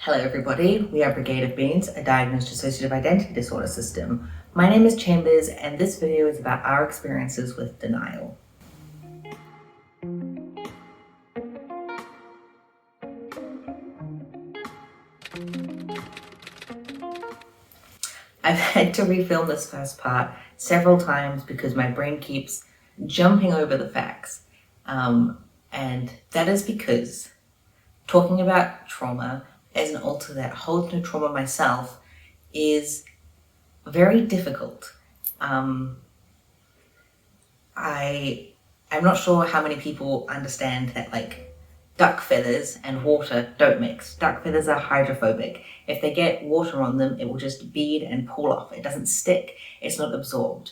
Hello everybody, we are Brigade of Beans, a diagnosed dissociative identity disorder system. My name is Chambers and this video is about our experiences with denial. I've had to refilm this first part several times because my brain keeps jumping over the facts. And that is because talking about trauma as an alter that holds no trauma myself is very difficult. I'm not sure how many people understand that duck feathers and water don't mix. Duck feathers are hydrophobic. If they get water on them, it will just bead and pull off. It doesn't stick, it's not absorbed.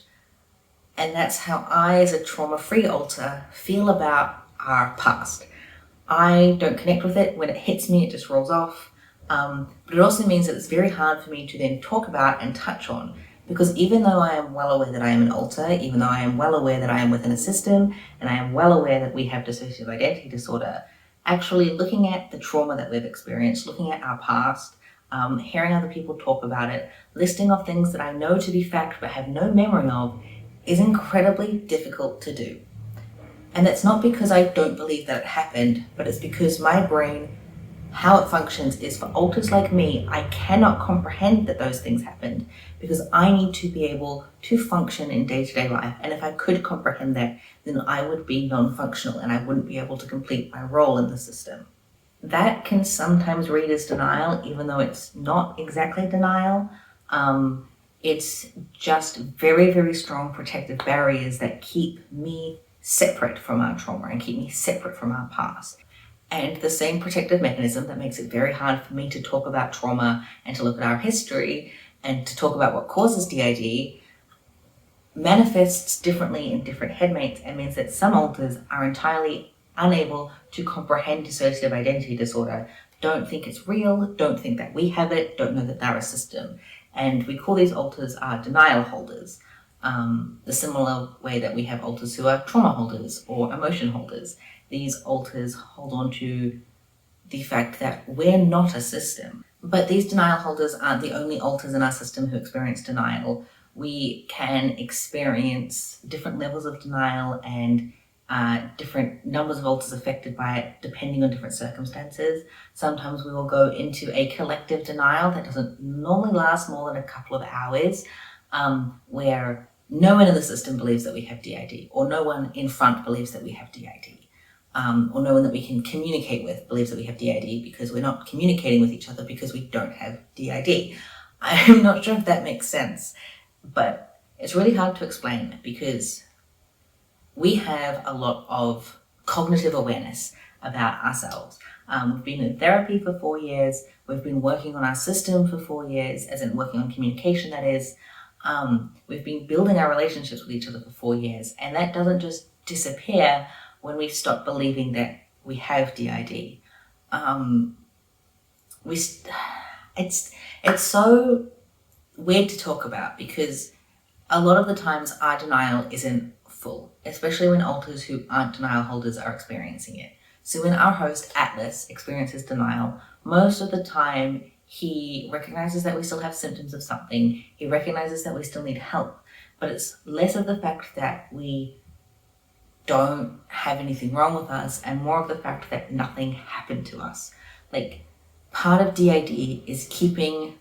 And that's how I, as a trauma-free alter, feel about our past. I don't connect with it. When it hits me, it just rolls off. But it also means that it's very hard for me to then talk about and touch on, because even though I am well aware that I am an alter, even though I am well aware that I am within a system, and I am well aware that we have dissociative identity disorder, actually looking at the trauma that we've experienced, looking at our past, hearing other people talk about it, listing off things that I know to be fact but have no memory of, is incredibly difficult to do. And that's not because I don't believe that it happened, but it's because my brain, how it functions is, for alters like me, I cannot comprehend that those things happened because I need to be able to function in day-to-day life. And if I could comprehend that, then I would be non-functional and I wouldn't be able to complete my role in the system. That can sometimes read as denial, even though it's not exactly denial. It's just very, very strong protective barriers that keep me separate from our trauma and keep me separate from our past. And the same protective mechanism that makes it very hard for me to talk about trauma and to look at our history and to talk about what causes DID manifests differently in different headmates and means that some alters are entirely unable to comprehend dissociative identity disorder, don't think it's real, don't think that we have it, don't know that they're a system. And we call these alters denial holders. The similar way that we have alters who are trauma holders or emotion holders. These alters hold on to the fact that we're not a system. But these denial holders aren't the only alters in our system who experience denial. We can experience different levels of denial and different numbers of alters affected by it depending on different circumstances. Sometimes we will go into a collective denial that doesn't normally last more than a couple of hours, where no one in the system believes that we have DID, or no one in front believes that we have DID. Or no one that we can communicate with believes that we have DID because we're not communicating with each other because we don't have DID. I'm not sure if that makes sense, but it's really hard to explain because we have a lot of cognitive awareness about ourselves. We've been in therapy for 4 years. We've been working on our system for 4 years, as in working on communication, that is. We've been building our relationships with each other for 4 years, and that doesn't just disappear when we stop believing that we have DID. It's so weird to talk about because a lot of the times our denial isn't full, especially when alters who aren't denial holders are experiencing it. So when our host, Atlas, experiences denial, most of the time he recognizes that we still have symptoms of something, he recognizes that we still need help, but it's less of the fact that we don't have anything wrong with us and more of the fact that nothing happened to us. Part of DID is keeping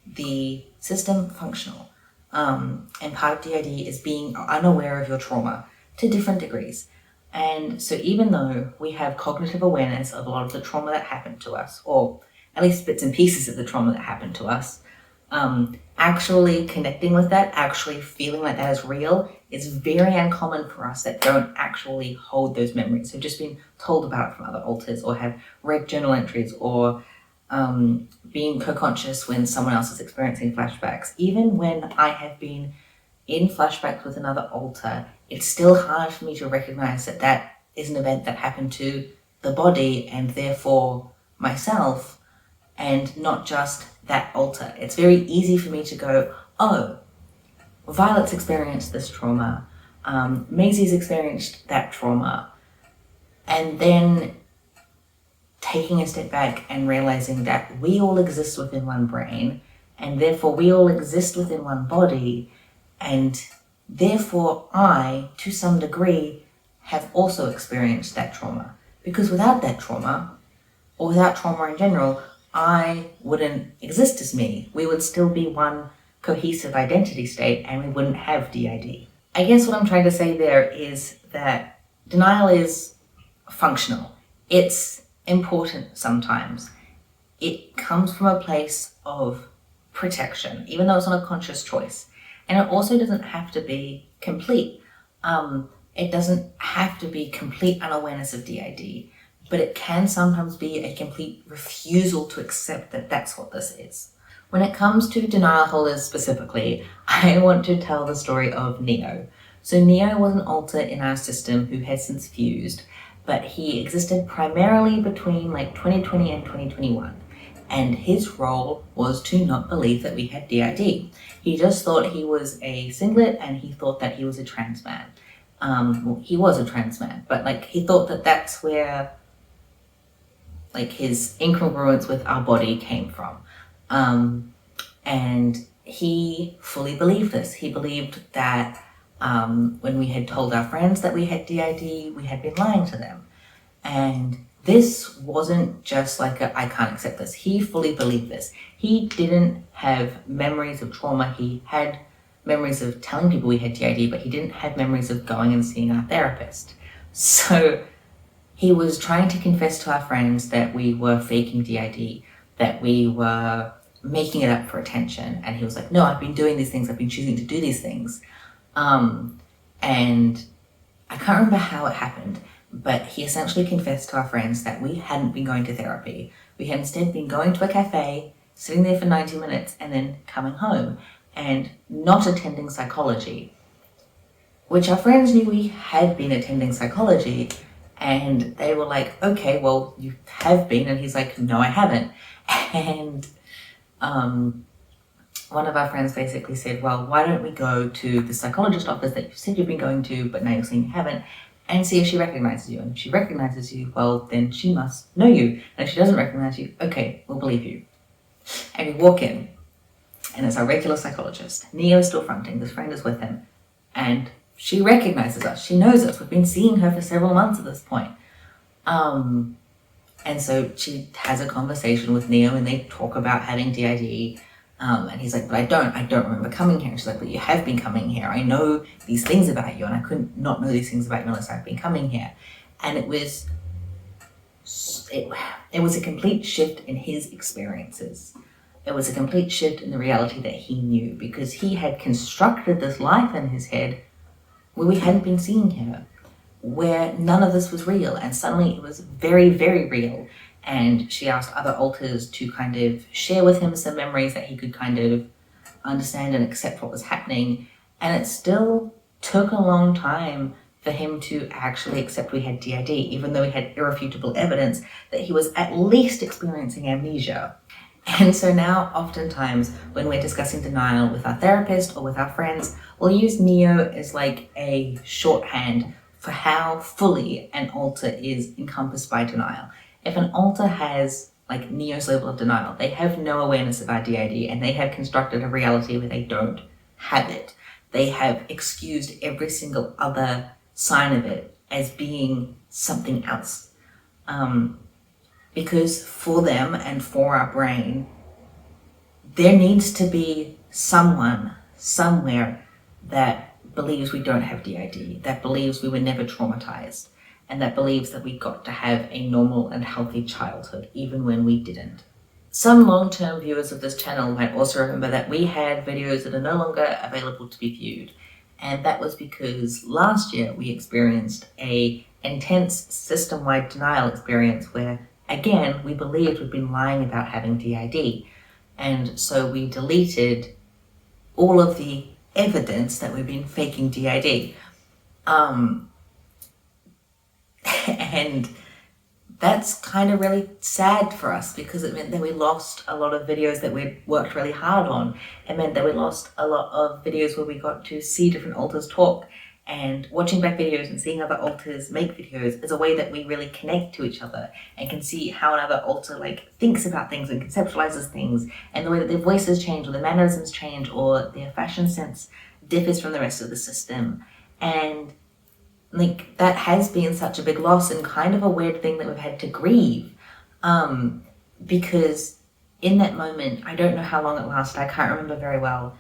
the system functional. And part of DID is being unaware of your trauma to different degrees. And so even though we have cognitive awareness of a lot of the trauma that happened to us, or at least bits and pieces of the trauma that happened to us, actually connecting with that, actually feeling like that is real, is very uncommon for us that don't actually hold those memories. We've just been told about it from other alters or have read journal entries or being co-conscious when someone else is experiencing flashbacks. Even when I have been in flashbacks with another alter, it's still hard for me to recognize that that is an event that happened to the body and therefore myself, and not just that alter. It's very easy for me to go, oh, Violet's experienced this trauma, Maisie's experienced that trauma, and then taking a step back and realizing that we all exist within one brain, and therefore we all exist within one body, and therefore I, to some degree, have also experienced that trauma. Because without that trauma, or without trauma in general, I wouldn't exist as me. We would still be one cohesive identity state and we wouldn't have DID. I guess what I'm trying to say there is that denial is functional. It's important sometimes. It comes from a place of protection, even though it's not a conscious choice. And it also doesn't have to be complete. It doesn't have to be complete unawareness of DID, but it can sometimes be a complete refusal to accept that that's what this is. When it comes to denial holders specifically, I want to tell the story of Neo. So Neo was an alter in our system who has since fused, but he existed primarily between like 2020 and 2021. And his role was to not believe that we had DID. He just thought he was a singlet and he thought that he was a trans man. Well, he was a trans man, but like he thought that that's where like his incongruence with our body came from. And he fully believed this. He believed that when we had told our friends that we had DID, we had been lying to them. And this wasn't just like I can't accept this. He fully believed this. He didn't have memories of trauma. He had memories of telling people we had DID, but he didn't have memories of going and seeing our therapist. So he was trying to confess to our friends that we were faking DID, that we were making it up for attention. And he was like, no, I've been doing these things. I've been choosing to do these things. And I can't remember how it happened, but he essentially confessed to our friends that we hadn't been going to therapy. We had instead been going to a cafe, sitting there for 90 minutes, and then coming home and not attending psychology, which our friends knew we had been attending psychology. And they were like, okay, well, you have been. And he's like, no, I haven't. And one of our friends basically said, well, why don't we go to the psychologist office that you said you've been going to, but now you're saying you haven't, and see if she recognizes you. And if she recognizes you, well, then she must know you. And if she doesn't recognize you, okay, we'll believe you. And we walk in, and it's our regular psychologist. Neo is still fronting. This friend is with him. And she recognizes us. She knows us. We've been seeing her for several months at this point. And so she has a conversation with Neo, and they talk about having DID. And he's like, but I don't remember coming here. And she's like, but you have been coming here. I know these things about you, and I couldn't not know these things about you unless I've been coming here. And it was a complete shift in his experiences. It was a complete shift in the reality that he knew, because he had constructed this life in his head where we hadn't been seeing her, where none of this was real, and suddenly it was very, very real. And she asked other alters to kind of share with him some memories that he could kind of understand and accept what was happening. And it still took a long time for him to actually accept we had DID, even though we had irrefutable evidence that he was at least experiencing amnesia. And so now, oftentimes, when we're discussing denial with our therapist or with our friends, we'll use Neo as like a shorthand for how fully an alter is encompassed by denial. If an alter has like Neo's level of denial, they have no awareness of our DID, and they have constructed a reality where they don't have it. They have excused every single other sign of it as being something else. Because for them and for our brain, there needs to be someone, somewhere, that believes we don't have DID, that believes we were never traumatized, and that believes that we got to have a normal and healthy childhood, even when we didn't. Some long-term viewers of this channel might also remember that we had videos that are no longer available to be viewed. And that was because last year we experienced an intense system-wide denial experience where, again, we believed we'd been lying about having DID. And so we deleted all of the evidence that we've been faking DID. And that's kind of really sad for us, because it meant that we lost a lot of videos that we'd worked really hard on. It meant that we lost a lot of videos where we got to see different alters talk And watching back videos and seeing other alters make videos is a way that we really connect to each other and can see how another alter like thinks about things and conceptualizes things, and the way that their voices change or their mannerisms change or their fashion sense differs from the rest of the system. And like that has been such a big loss and kind of a weird thing that we've had to grieve, because in that moment, I don't know how long it lasted, I can't remember very well,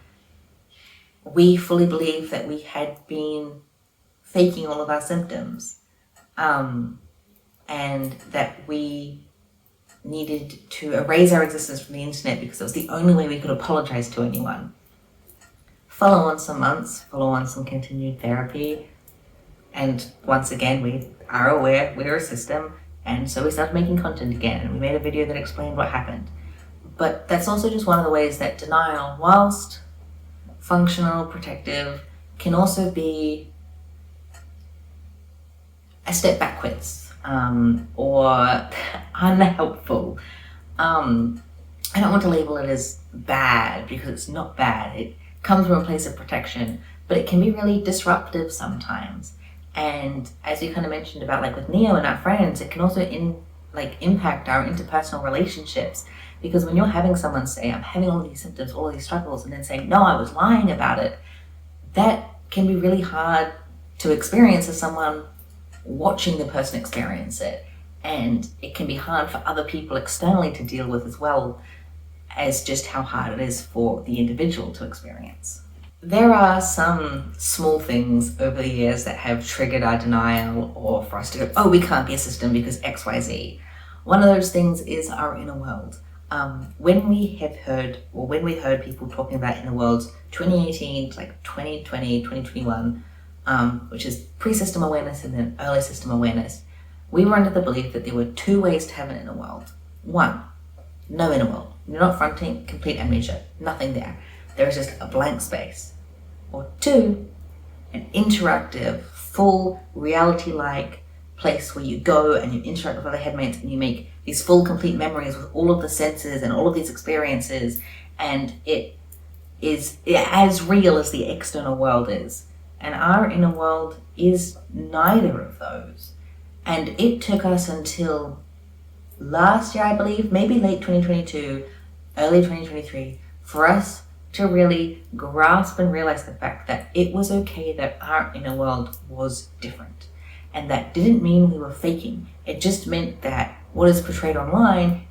we fully believed that we had been faking all of our symptoms, and that we needed to erase our existence from the internet because it was the only way we could apologize to anyone. Follow on some months, follow on some continued therapy, and once again we are aware we're a system, and so we started making content again, and we made a video that explained what happened. But that's also just one of the ways that denial, whilst functional, protective, can also be a step backwards, or unhelpful. I don't want to label it as bad because it's not bad. It comes from a place of protection, but it can be really disruptive sometimes. And as you kind of mentioned about like with Neo and our friends, it can also impact our interpersonal relationships. Because when you're having someone say, I'm having all these symptoms, all these struggles, and then saying, no, I was lying about it, that can be really hard to experience as someone watching the person experience it. And it can be hard for other people externally to deal with as well as just how hard it is for the individual to experience. There are some small things over the years that have triggered our denial, or for us to go, oh, we can't be a system because X, Y, Z. One of those things is our inner world. When we heard people talking about inner worlds 2018 to like 2020, 2021, which is pre-system awareness and then early system awareness, we were under the belief that there were two ways to have an inner world. One, no inner world. You're not fronting, complete amnesia, nothing there. There is just a blank space. Or two, an interactive, full, reality-like place where you go and you interact with other headmates and you make these full, complete memories with all of the senses and all of these experiences, and it is as real as the external world is. And our inner world is neither of those. And it took us until last year, I believe, maybe late 2022, early 2023, for us to really grasp and realize the fact that it was okay that our inner world was different. And that didn't mean we were faking. It just meant that what is portrayed online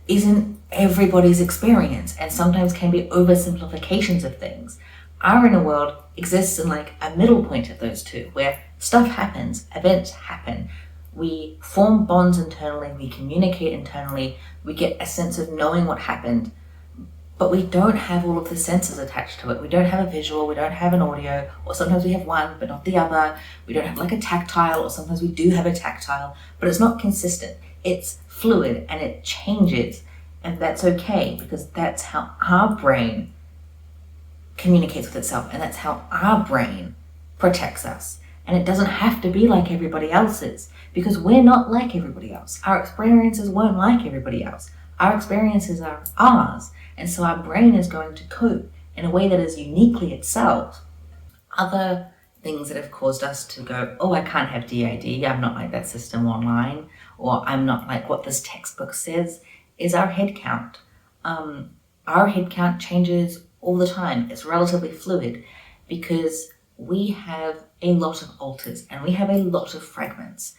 isn't everybody's experience, and sometimes can be oversimplifications of things. Our inner world exists in like a middle point of those two, where stuff happens, events happen, we form bonds internally, we communicate internally, we get a sense of knowing what happened, but we don't have all of the senses attached to it. We don't have a visual, we don't have an audio, or sometimes we have one but not the other. We don't have like a tactile, or sometimes we do have a tactile, but it's not consistent. It's fluid and it changes, and that's okay, because that's how our brain communicates with itself, and that's how our brain protects us. And it doesn't have to be like everybody else's, because we're not like everybody else. Our experiences weren't like everybody else. Our experiences are ours, and so our brain is going to cope in a way that is uniquely itself. Other things that have caused us to go, oh, I can't have DID, I'm not like that system online, or I'm not like what this textbook says, is our head count. Our head count changes all the time. It's relatively fluid because we have a lot of alters and we have a lot of fragments.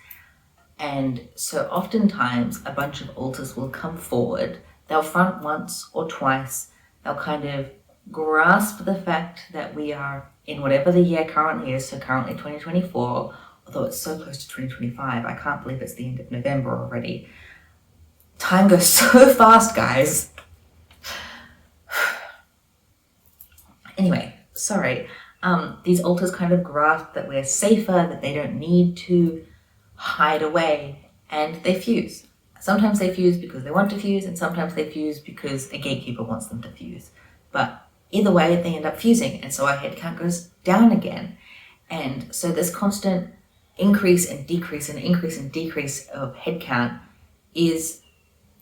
And so oftentimes a bunch of alters will come forward, they'll front once or twice, they'll kind of grasp the fact that we are in whatever the year currently is, so currently 2024, although it's so close to 2025, I can't believe it's the end of November already. Time goes so fast, guys. Anyway, sorry. These alters kind of grasp that we're safer, that they don't need to hide away, and they fuse. Sometimes they fuse because they want to fuse, and sometimes they fuse because a gatekeeper wants them to fuse. But either way, they end up fusing, and so our head count goes down again. And so this constant increase and decrease and increase and decrease of head count is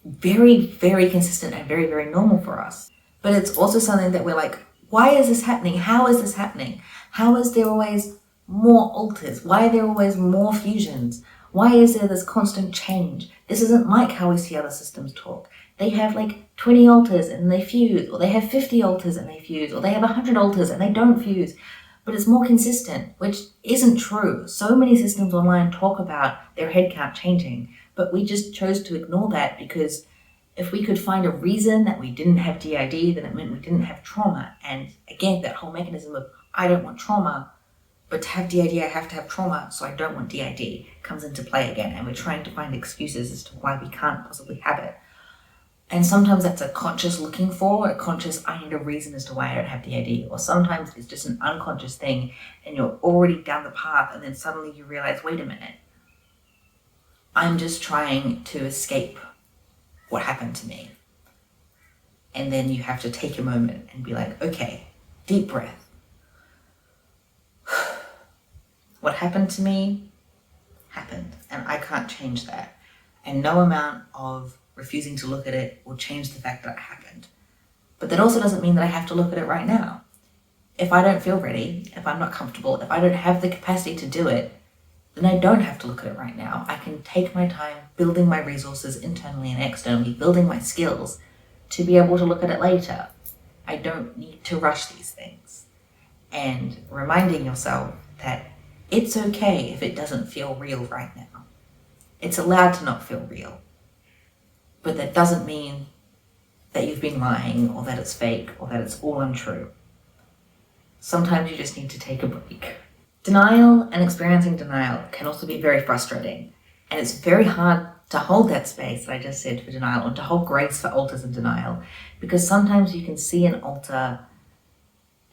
very, very consistent and very, very normal for us. But it's also something that we're like, why is this happening? How is this happening? How is there always more alters? Why are there always more fusions? Why is there this constant change? This isn't like how we see other systems talk. They have like 20 alters and they fuse, or they have 50 alters and they fuse, or they have 100 alters and they don't fuse. But it's more consistent, which isn't true. So many systems online talk about their head count changing, but we just chose to ignore that because if we could find a reason that we didn't have DID, then it meant we didn't have trauma. And again, that whole mechanism of I don't want trauma, but to have DID, I have to have trauma, so I don't want DID comes into play again. And we're trying to find excuses as to why we can't possibly have it. And sometimes that's a conscious looking for, a conscious, I need a reason as to why I don't have DID. Or sometimes it's just an unconscious thing and you're already down the path and then suddenly you realize, wait a minute, I'm just trying to escape what happened to me. And then you have to take a moment and be like, okay, deep breath. What happened to me happened and I can't change that. And no amount of refusing to look at it will change the fact that it happened. But that also doesn't mean that I have to look at it right now. If I don't feel ready, if I'm not comfortable, if I don't have the capacity to do it, then I don't have to look at it right now. I can take my time building my resources internally and externally, building my skills to be able to look at it later. I don't need to rush these things. And reminding yourself that it's okay if it doesn't feel real right now. It's allowed to not feel real. But that doesn't mean that you've been lying or that it's fake or that it's all untrue. Sometimes you just need to take a break. Denial and experiencing denial can also be very frustrating. And it's very hard to hold that space that I just said for denial, and to hold grace for alters and denial. Because sometimes you can see an alter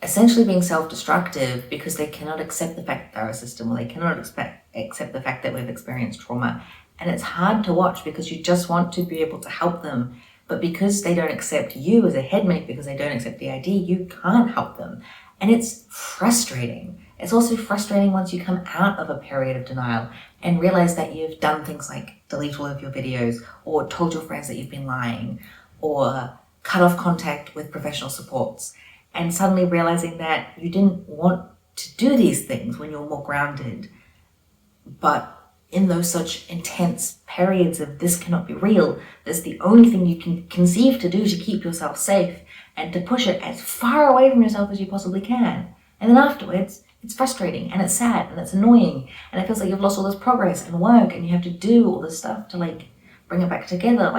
essentially being self-destructive because they cannot accept the fact that they're a system, or they cannot accept the fact that we've experienced trauma. And it's hard to watch because you just want to be able to help them. But because they don't accept you as a headmate, because they don't accept the ID, you can't help them. And it's frustrating. It's also frustrating once you come out of a period of denial and realize that you've done things like delete all of your videos, or told your friends that you've been lying, or cut off contact with professional supports. And suddenly realizing that you didn't want to do these things when you're more grounded. But in those such intense periods of this cannot be real, that's the only thing you can conceive to do to keep yourself safe and to push it as far away from yourself as you possibly can. And then afterwards, it's frustrating and it's sad and it's annoying and it feels like you've lost all this progress and work and you have to do all this stuff to like bring it back together.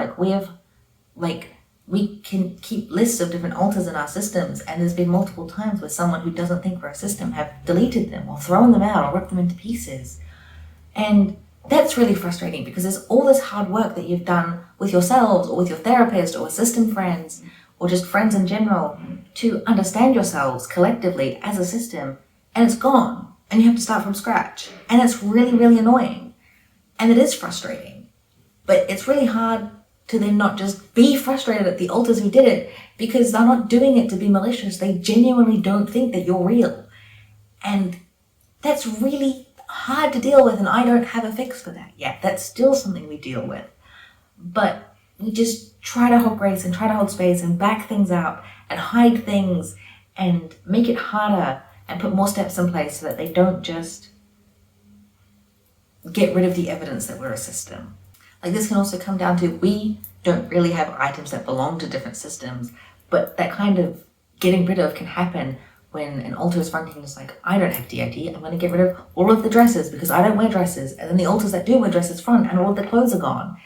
We can keep lists of different alters in our systems, and there's been multiple times where someone who doesn't think we're a system have deleted them or thrown them out or ripped them into pieces. And that's really frustrating because there's all this hard work that you've done with yourselves or with your therapist or with system friends or just friends in general to understand yourselves collectively as a system, and it's gone and you have to start from scratch. And it's really, really annoying. And it is frustrating. But it's really hard to then not just be frustrated at the alters who did it because they're not doing it to be malicious. They genuinely don't think that you're real. And that's really hard to deal with, and I don't have a fix for that yet. That's still something we deal with. But we just try to hold grace and try to hold space and back things out and hide things and make it harder and put more steps in place so that they don't just get rid of the evidence that we're a system. Like, this can also come down to, we don't really have items that belong to different systems, but that kind of getting rid of can happen when an alter is fronting is like, I don't have DID, I'm going to get rid of all of the dresses because I don't wear dresses, and then the alters that do wear dresses front and all of the clothes are gone.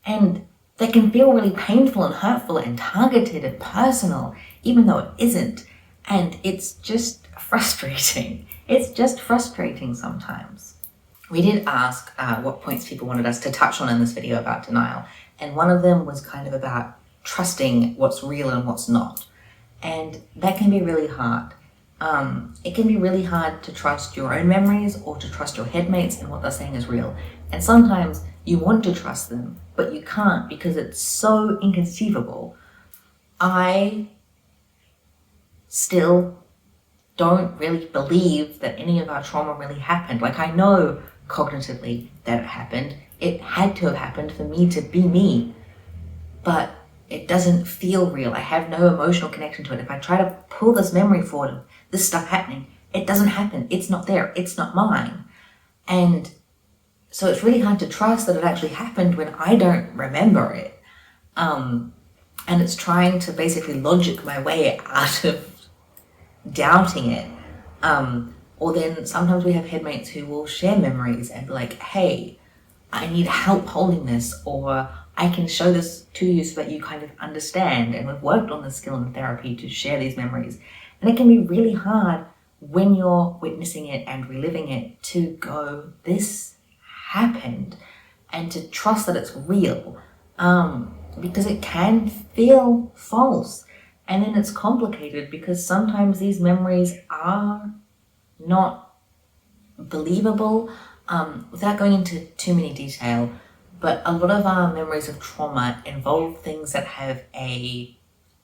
And that can feel really painful and hurtful and targeted and personal, even though it isn't. And it's just frustrating. It's just frustrating sometimes. We did ask what points people wanted us to touch on in this video about denial, and one of them was kind of about trusting what's real and what's not. And that can be really hard. It can be really hard to trust your own memories or to trust your headmates and what they're saying is real. And sometimes you want to trust them, but you can't because it's so inconceivable. I still don't really believe that any of our trauma really happened. Like, I know cognitively that it happened. It had to have happened for me to be me, but it doesn't feel real. I have no emotional connection to it. If I try to pull this memory forward of this stuff happening, it doesn't happen. It's not there. It's not mine. And so it's really hard to trust that it actually happened when I don't remember it. And it's trying to basically logic my way out of doubting it. Or then sometimes we have headmates who will share memories and be like, hey, I need help holding this, or I can show this to you so that you kind of understand. And we've worked on the skill in therapy to share these memories. And it can be really hard when you're witnessing it and reliving it to go, this happened, and to trust that it's real. Because it can feel false. And then it's complicated because sometimes these memories are not believable. Without going into too many detail, but a lot of our memories of trauma involve things that have a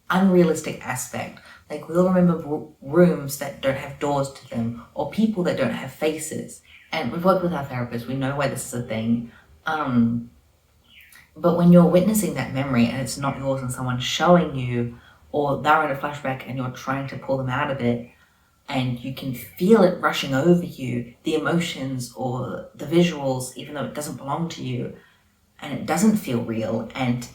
unrealistic aspect. Like we'll remember rooms that don't have doors to them, or people that don't have faces. And we've worked with our therapists, we know why this is a thing. But when you're witnessing that memory and it's not yours and someone's showing you, or they're in a flashback and you're trying to pull them out of it, and you can feel it rushing over you, the emotions or the visuals, even though it doesn't belong to you, and it doesn't feel real, and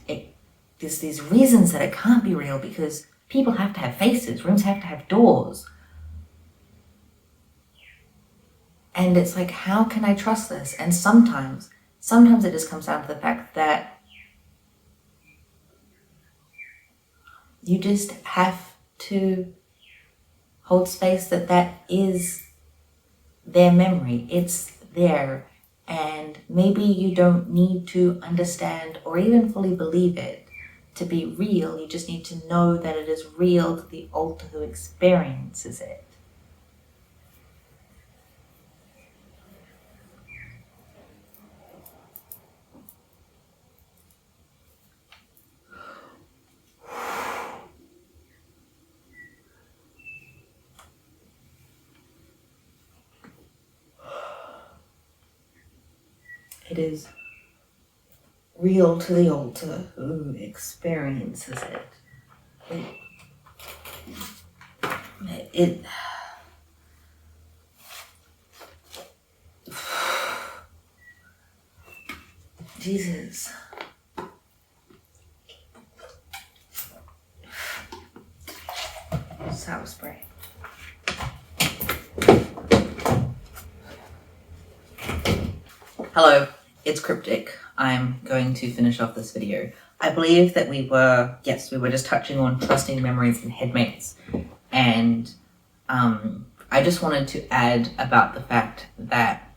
there's these reasons that it can't be real because people have to have faces, rooms have to have doors. And it's like, how can I trust this? And sometimes it just comes down to the fact that you just have to hold space that is their memory. It's there. And maybe you don't need to understand or even fully believe it to be real. You just need to know that it is real to the alter who experiences it. It is real to the alter who experiences it. Jesus. Sour spray. Hello, it's Cryptic. I'm going to finish off this video. I believe that we were just touching on trusting memories and headmates. And I just wanted to add about the fact that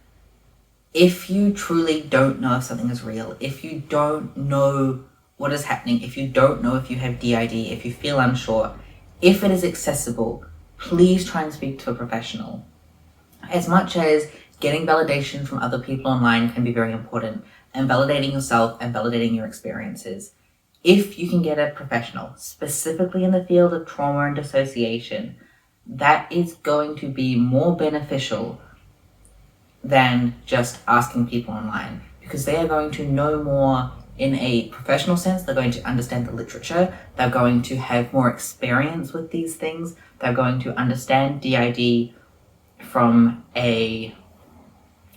if you truly don't know if something is real, if you don't know what is happening, if you don't know if you have DID, if you feel unsure, if it is accessible, please try and speak to a professional. As much as getting validation from other people online can be very important, and validating yourself and validating your experiences, if you can get a professional, specifically in the field of trauma and dissociation, that is going to be more beneficial than just asking people online, because they are going to know more in a professional sense. They're going to understand the literature, they're going to have more experience with these things, they're going to understand DID from a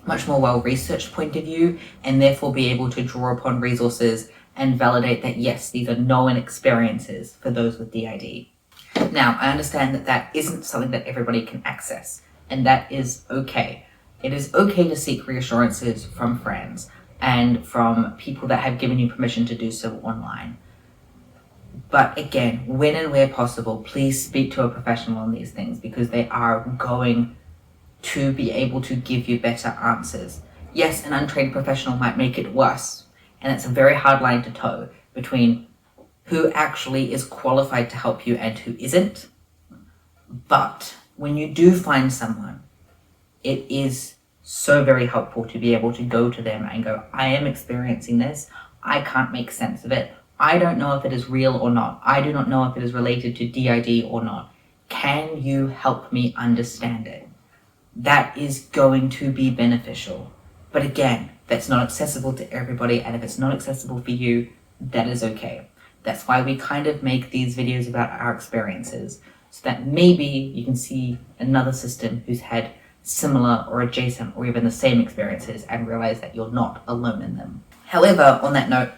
much more well-researched point of view, and therefore be able to draw upon resources and validate that yes, these are known experiences for those with DID. Now, I understand that that isn't something that everybody can access, and that is okay. It is okay to seek reassurances from friends and from people that have given you permission to do so online. But again, when and where possible, please speak to a professional on these things, because they are going to be able to give you better answers. Yes, an untrained professional might make it worse, and it's a very hard line to toe between who actually is qualified to help you and who isn't. But when you do find someone, it is so very helpful to be able to go to them and go, I am experiencing this, I can't make sense of it, I don't know if it is real or not, I do not know if it is related to DID or not. Can you help me understand it? That is going to be beneficial. But again, that's not accessible to everybody, and if it's not accessible for you, that is okay. That's why we kind of make these videos about our experiences, so that maybe you can see another system who's had similar or adjacent or even the same experiences and realize that you're not alone in them. However, on that note,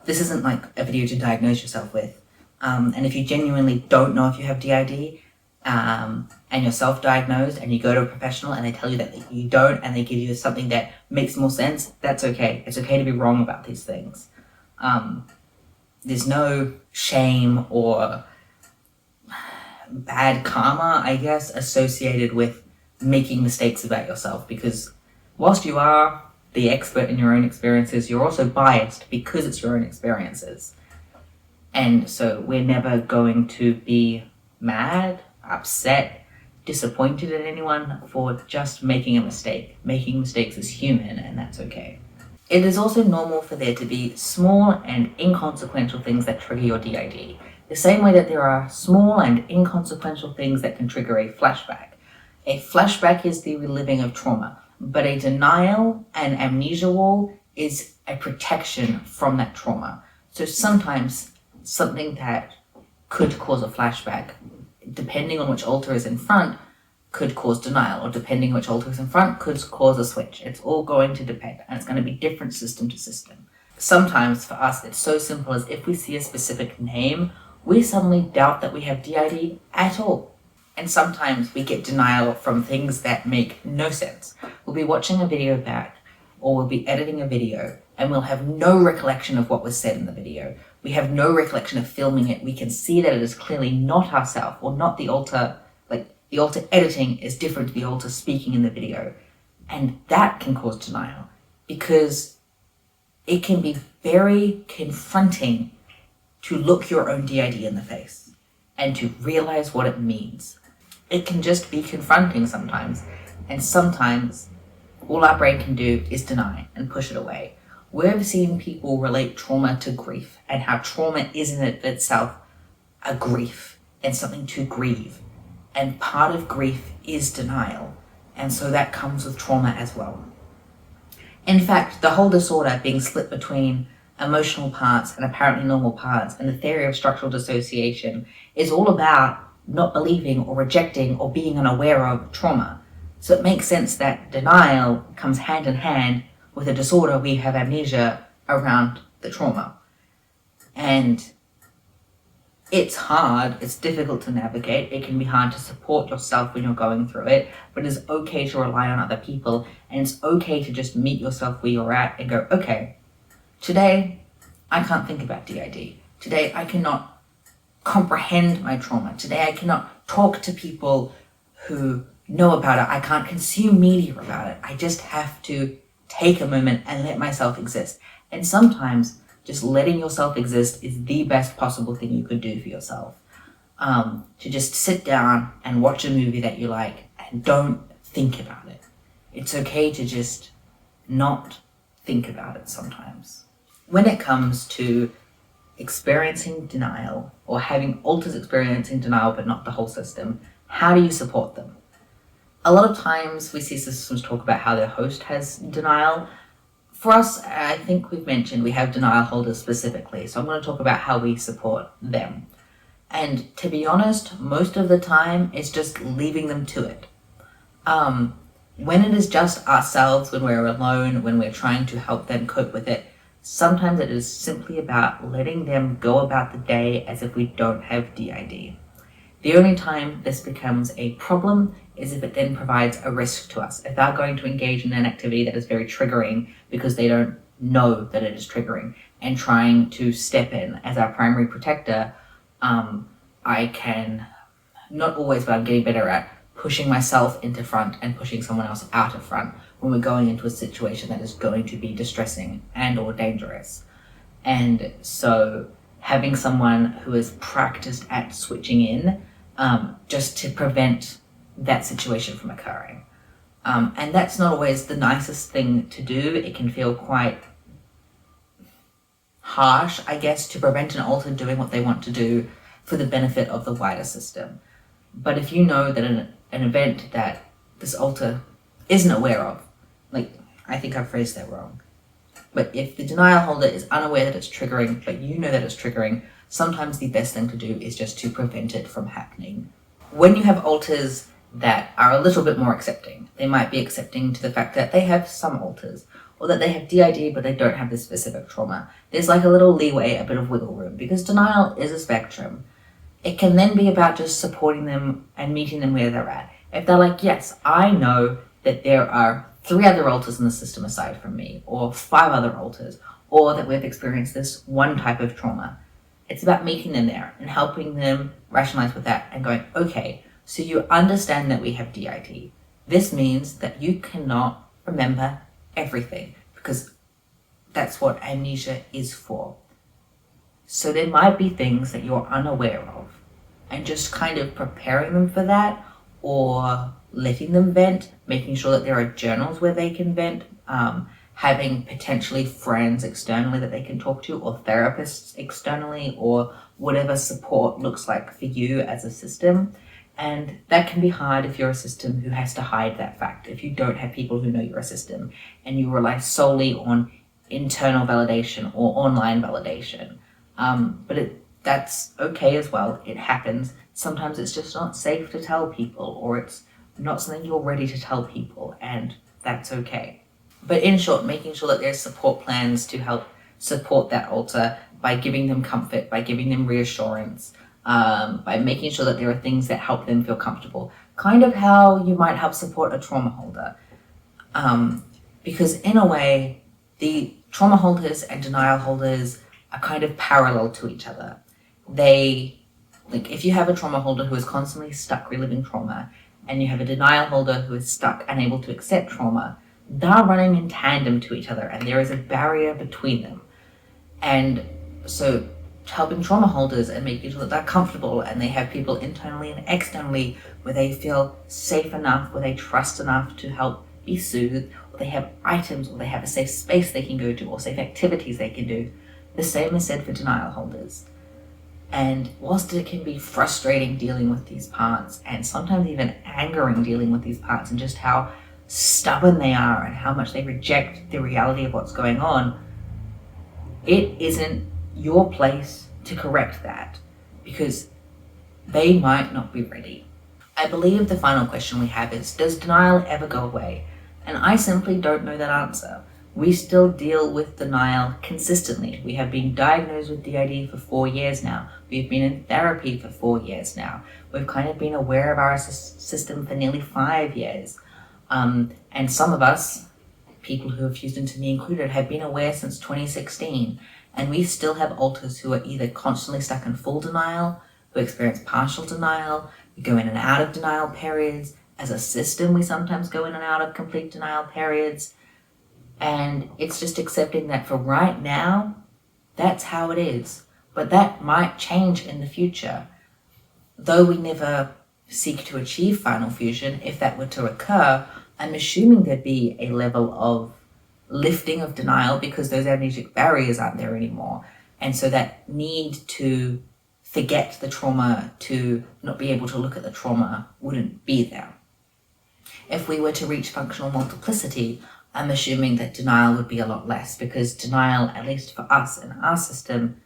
this isn't like a video to diagnose yourself with. And if you genuinely don't know if you have DID, and you're self-diagnosed and you go to a professional and they tell you that you don't and they give you something that makes more sense, that's okay. It's okay to be wrong about these things. There's no shame or bad karma, I guess, associated with making mistakes about yourself, because whilst you are the expert in your own experiences, you're also biased because it's your own experiences. And so we're never going to be mad, upset, disappointed at anyone for just making a mistake. Making mistakes is human, and that's okay. It is also normal for there to be small and inconsequential things that trigger your DID. The same way that there are small and inconsequential things that can trigger a flashback. A flashback is the reliving of trauma, but a denial and amnesia wall is a protection from that trauma. So sometimes something that could cause a flashback, depending on which alter is in front, could cause denial, or depending on which alter is in front, could cause a switch. It's all going to depend, and it's going to be different system to system. Sometimes for us, it's so simple as if we see a specific name, we suddenly doubt that we have DID at all. And sometimes we get denial from things that make no sense. We'll be watching a video back, or we'll be editing a video, and we'll have no recollection of what was said in the video. We have no recollection of filming it. We can see that it is clearly not ourselves, or not the alter. Like, the alter editing is different to the alter speaking in the video. And that can cause denial, because it can be very confronting to look your own DID in the face and to realize what it means. It can just be confronting sometimes, and sometimes all our brain can do is deny and push it away. We've seen people relate trauma to grief, and how trauma is in itself a grief and something to grieve. And part of grief is denial, and so that comes with trauma as well. In fact, the whole disorder being split between emotional parts and apparently normal parts, and the theory of structural dissociation, is all about not believing or rejecting or being unaware of trauma. So it makes sense that denial comes hand in hand with a disorder. We have amnesia around the trauma. And it's hard, it's difficult to navigate, it can be hard to support yourself when you're going through it, but it's okay to rely on other people, and it's okay to just meet yourself where you're at and go, okay, today I can't think about DID. Today I cannot comprehend my trauma. Today I cannot talk to people who know about it. I can't consume media about it. I just have to take a moment and let myself exist. And sometimes just letting yourself exist is the best possible thing you could do for yourself. To just sit down and watch a movie that you like and don't think about it. It's okay to just not think about it sometimes. When it comes to experiencing denial, or having alters experiencing denial but not the whole system, how do you support them? A lot of times we see systems talk about how their host has denial. For us, I think we've mentioned we have denial holders specifically, so I'm going to talk about how we support them. And to be honest, most of the time it's just leaving them to it. When it is just ourselves, when we're alone, when we're trying to help them cope with it, sometimes it is simply about letting them go about the day as if we don't have DID. The only time this becomes a problem is if it then provides a risk to us. If they're going to engage in an activity that is very triggering because they don't know that it is triggering, and trying to step in as our primary protector, I can, not always, but I'm getting better at pushing myself into front and pushing someone else out of front when we're going into a situation that is going to be distressing and or dangerous. And so having someone who is practiced at switching in, just to prevent that situation from occurring. And that's not always the nicest thing to do. It can feel quite harsh, I guess, to prevent an alter doing what they want to do for the benefit of the wider system. But if you know that an event that this alter isn't aware of, like, I think I phrased that wrong, but if the denial holder is unaware that it's triggering, but you know that it's triggering, sometimes the best thing to do is just to prevent it from happening. When you have alters that are a little bit more accepting, they might be accepting to the fact that they have some alters, or that they have DID but they don't have this specific trauma. There's like a little leeway, a bit of wiggle room, because denial is a spectrum. It can then be about just supporting them and meeting them where they're at. If they're like, yes, I know that there are 3 other alters in the system aside from me, or 5 other alters, or that we've experienced this one type of trauma. It's about meeting them there and helping them rationalize with that and going, okay, so you understand that we have DID. This means that you cannot remember everything, because that's what amnesia is for. So there might be things that you're unaware of, and just kind of preparing them for that, or letting them vent, making sure that there are journals where they can vent, having potentially friends externally that they can talk to, or therapists externally, or whatever support looks like for you as a system. And that can be hard if you're a system who has to hide that fact, if you don't have people who know you're a system and you rely solely on internal validation or online validation. But that's okay as well. It happens. Sometimes it's just not safe to tell people, or it's not something you're ready to tell people, and that's okay. But in short, making sure that there's support plans to help support that alter by giving them comfort, by giving them reassurance, by making sure that there are things that help them feel comfortable. Kind of how you might help support a trauma holder. Because in a way, the trauma holders and denial holders are kind of parallel to each other. If you have a trauma holder who is constantly stuck reliving trauma, and you have a denial holder who is stuck, unable to accept trauma, they're running in tandem to each other, and there is a barrier between them. And so helping trauma holders and making sure that they're comfortable and they have people internally and externally where they feel safe enough, where they trust enough to help be soothed, or they have items, or they have a safe space they can go to, or safe activities they can do. The same is said for denial holders. And whilst it can be frustrating dealing with these parts, and sometimes even angering dealing with these parts, and just how stubborn they are and how much they reject the reality of what's going on, it isn't your place to correct that, because they might not be ready. I believe the final question we have is, does denial ever go away? And I simply don't know that answer. We still deal with denial consistently. We have been diagnosed with DID for 4 years now. We've been in therapy for 4 years now. We've kind of been aware of our system for nearly 5 years. And some of us, people who have used into me included, have been aware since 2016. And we still have alters who are either constantly stuck in full denial, who experience partial denial, we go in and out of denial periods. As a system, we sometimes go in and out of complete denial periods. And it's just accepting that for right now, that's how it is. But that might change in the future. Though we never seek to achieve final fusion, if that were to occur, I'm assuming there'd be a level of lifting of denial because those amnesic barriers aren't there anymore. And so that need to forget the trauma, to not be able to look at the trauma, wouldn't be there. If we were to reach functional multiplicity, I'm assuming that denial would be a lot less, because denial, at least for us in our system,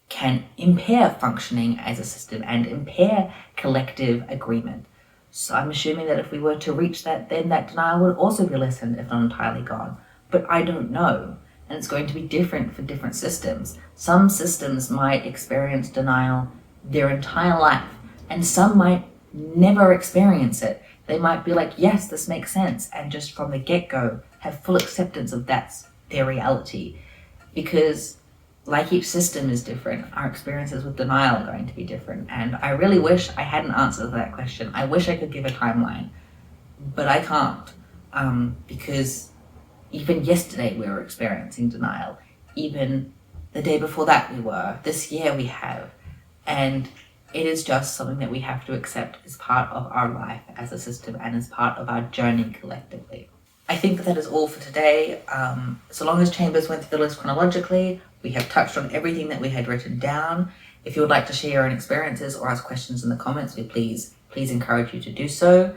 can impair functioning as a system and impair collective agreement. So I'm assuming that if we were to reach that, then that denial would also be lessened, if not entirely gone. But I don't know, and it's going to be different for different systems. Some systems might experience denial their entire life, and some might never experience it. They might be like, yes, this makes sense, and just from the get-go have full acceptance of that's their reality. Because like each system is different, our experiences with denial are going to be different. And I really wish I had an answer to that question. I wish I could give a timeline, but I can't, because even yesterday we were experiencing denial. Even the day before that we were. This year we have. And it is just something that we have to accept as part of our life as a system and as part of our journey collectively. I think that is all for today. So long as Chambers went through the list chronologically, we have touched on everything that we had written down. If you would like to share your own experiences or ask questions in the comments, we please encourage you to do so.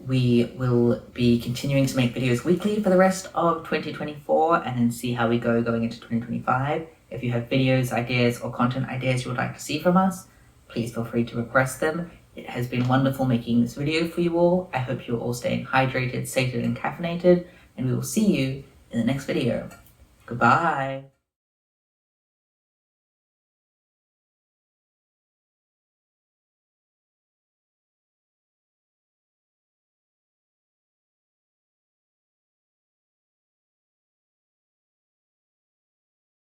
We will be continuing to make videos weekly for the rest of 2024 and then see how we go going into 2025. If you have videos, ideas, or content ideas you would like to see from us, please feel free to request them. It has been wonderful making this video for you all. I hope you're all staying hydrated, sated, and caffeinated, and we will see you in the next video. Goodbye.